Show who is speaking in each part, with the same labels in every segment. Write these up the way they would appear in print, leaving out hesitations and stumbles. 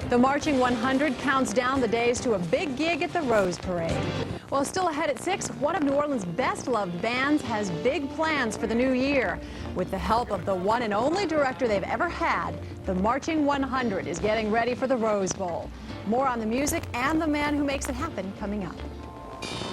Speaker 1: The Marching 100 counts down the days to a big gig at the Rose Parade. Well, still ahead at 6, one of New Orleans' best-loved bands has big plans for the new year. With the help of the one and only director they've ever had, the Marching 100 is getting ready for the Rose Bowl. More on the music and the man who makes it happen coming up.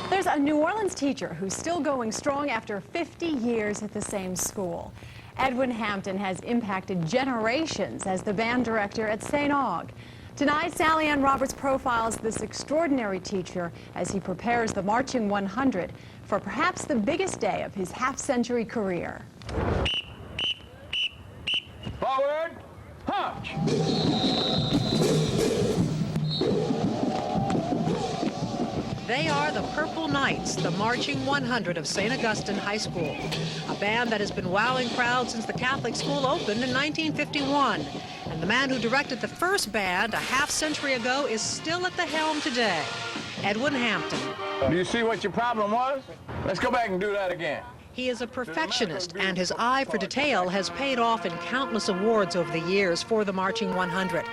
Speaker 1: There's a New Orleans teacher who's still going strong after 50 years at the same school. Edwin Hampton has impacted generations as the band director at St. Aug. Tonight, Sally Ann Roberts profiles this extraordinary teacher as he prepares the Marching 100 for perhaps the biggest day of his half-century career.
Speaker 2: Forward, march!
Speaker 3: They are the Purple Knights, the Marching 100 of St. Augustine High School, a band that has been wowing crowds since the Catholic school opened in 1951. And the man who directed the first band a half-century ago is still at the helm today, Edwin Hampton.
Speaker 2: Do you see what your problem was? Let's go back and do that again.
Speaker 3: He is a perfectionist, and his eye for detail has paid off in countless awards over the years for the Marching 100.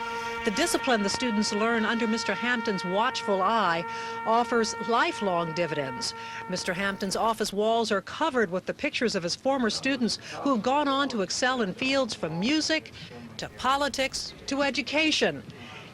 Speaker 3: The discipline the students learn under Mr. Hampton's watchful eye offers lifelong dividends. Mr. Hampton's office walls are covered with the pictures of his former students who have gone on to excel in fields from music to politics to education.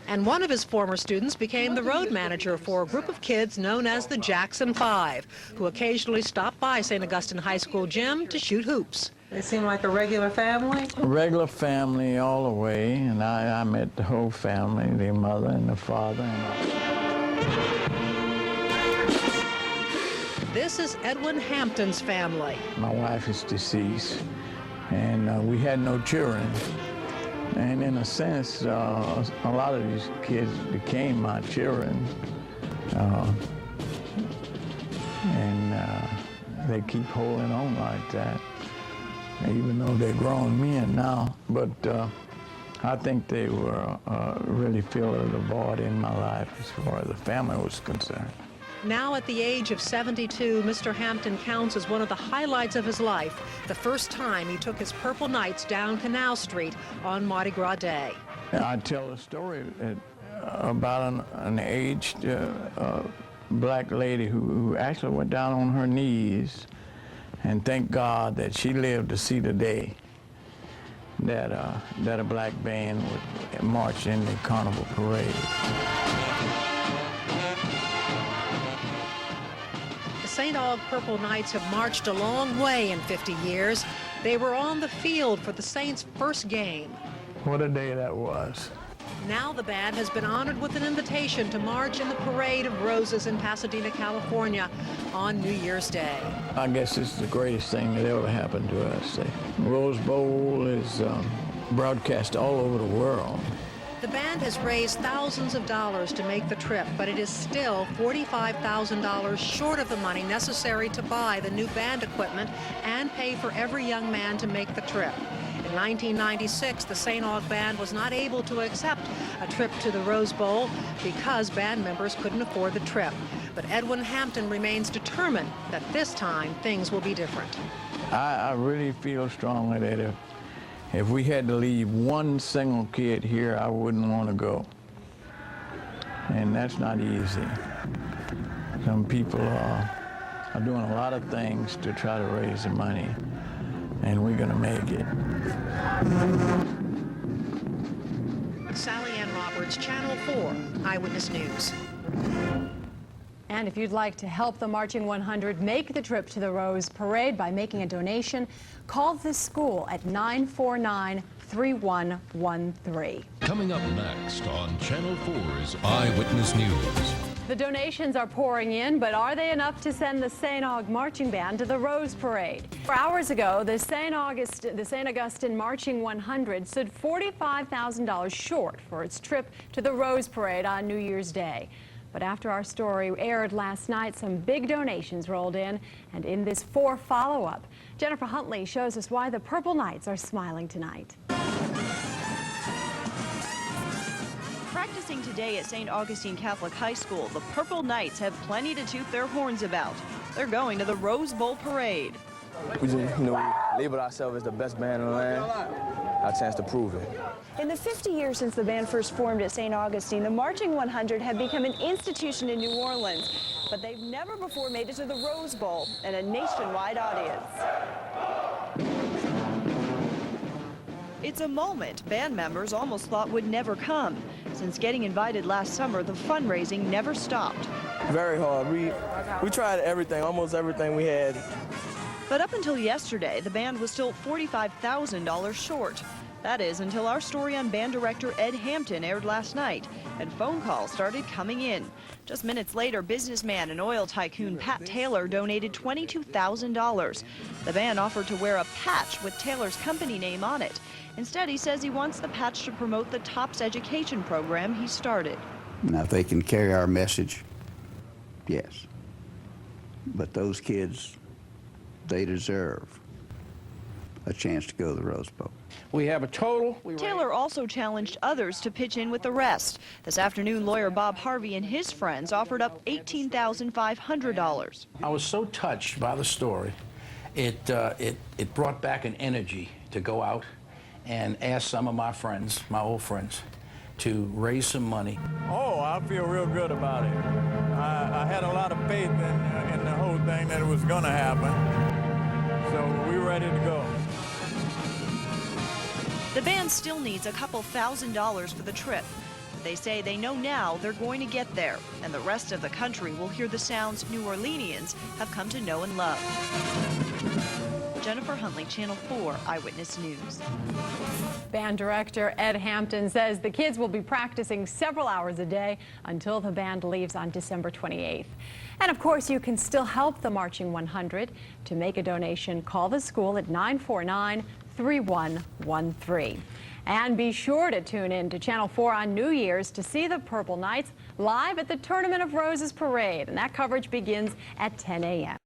Speaker 3: And one of his former students became the road manager for a group of kids known as the Jackson Five, who occasionally stop by St. Augustine High School gym to shoot hoops.
Speaker 4: They seem like a regular family?
Speaker 5: A regular family all the way, and I met the whole family, the mother and the father.
Speaker 3: This is Edwin Hampton's family.
Speaker 5: My wife is deceased, and we had no children. And in a sense, a lot of these kids became my children. They keep holding on like that, even though they're grown men now. But I think they were really filling the void in my life as far as the family was concerned.
Speaker 3: Now at the age of 72, Mr. Hampton counts as one of the highlights of his life, the first time he took his Purple Knights down Canal Street on Mardi Gras Day.
Speaker 5: I tell a story about an aged black lady who actually went down on her knees and thank God that she lived to see the day that a black band would march in the Carnival Parade.
Speaker 3: The St. Aug Purple Knights have marched a long way in 50 years. They were on the field for the Saints' first game.
Speaker 5: What a day that was.
Speaker 3: Now the band has been honored with an invitation to march in the Parade of Roses in Pasadena, California on New Year's Day.
Speaker 5: I guess it's the greatest thing that ever happened to us. The Rose Bowl is broadcast all over the world.
Speaker 3: The band has raised thousands of dollars to make the trip, but it is still $45,000 short of the money necessary to buy the new band equipment and pay for every young man to make the trip. In 1996, the St. Aug band was not able to accept a trip to the Rose Bowl because band members couldn't afford the trip. But Edwin Hampton remains determined that this time things will be different.
Speaker 5: I really feel strongly that if we had to leave one single kid here, I wouldn't want to go. And that's not easy. Some people are doing a lot of things to try to raise the money, and we're going to make it.
Speaker 3: Sally Ann Roberts, Channel 4, Eyewitness News.
Speaker 1: And if you'd like to help the Marching 100 make the trip to the Rose Parade by making a donation, call this school at 949-3113.
Speaker 6: Coming up next on Channel 4's Eyewitness News.
Speaker 1: The donations are pouring in, but are they enough to send the St. Aug Marching Band to the Rose Parade? 4 hours ago, the St. Augustine Marching 100 stood $45,000 short for its trip to the Rose Parade on New Year's Day. But after our story aired last night, some big donations rolled in, and in this follow-up, Jennifer Huntley shows us why the Purple Knights are smiling tonight.
Speaker 7: Practicing today at St. Augustine Catholic High School, the Purple Knights have plenty to toot their horns about. They're going to the Rose Bowl Parade.
Speaker 8: We just, we labeled ourselves as the best band in the land. our chance to prove it.
Speaker 7: In the 50 years since the band first formed at St. Augustine, the Marching 100 have become an institution in New Orleans, but they've never before made it to the Rose Bowl and a nationwide audience. It's a moment band members almost thought would never come. Since getting invited last summer, the fundraising never stopped.
Speaker 8: Very hard. We tried everything, almost everything we had.
Speaker 7: But up until yesterday, the band was still $45,000 short. That is until our story on band director Ed Hampton aired last night, and phone calls started coming in. Just minutes later, businessman and oil tycoon Pat Taylor donated $22,000. The band offered to wear a patch with Taylor's company name on it. Instead, he says he wants the patch to promote the TOPS education program he started.
Speaker 9: Now, if they can carry our message, yes. But those kids, they deserve a chance to go to the Rose Bowl.
Speaker 2: We have a total.
Speaker 7: Taylor also challenged others to pitch in with the rest. This afternoon, lawyer Bob Harvey and his friends offered up $18,500.
Speaker 10: I was so touched by the story. It brought back an energy to go out and ask some of my friends, my old friends, to raise some money.
Speaker 5: Oh, I feel real good about it. I had a lot of faith in the whole thing that it was going to happen. So we're ready to go.
Speaker 7: The band still needs a couple $1,000s for the trip. They say they know now they're going to get there, and the rest of the country will hear the sounds New Orleanians have come to know and love. Jennifer Huntley, Channel 4 Eyewitness News.
Speaker 1: Band director Ed Hampton says the kids will be practicing several hours a day until the band leaves on December 28th. And of course, you can still help the Marching 100. To make a donation, call the school at 949-3113. And be sure to tune in to Channel 4 on New Year's to see the Purple Knights live at the Tournament of Roses Parade. And that coverage begins at 10 a.m.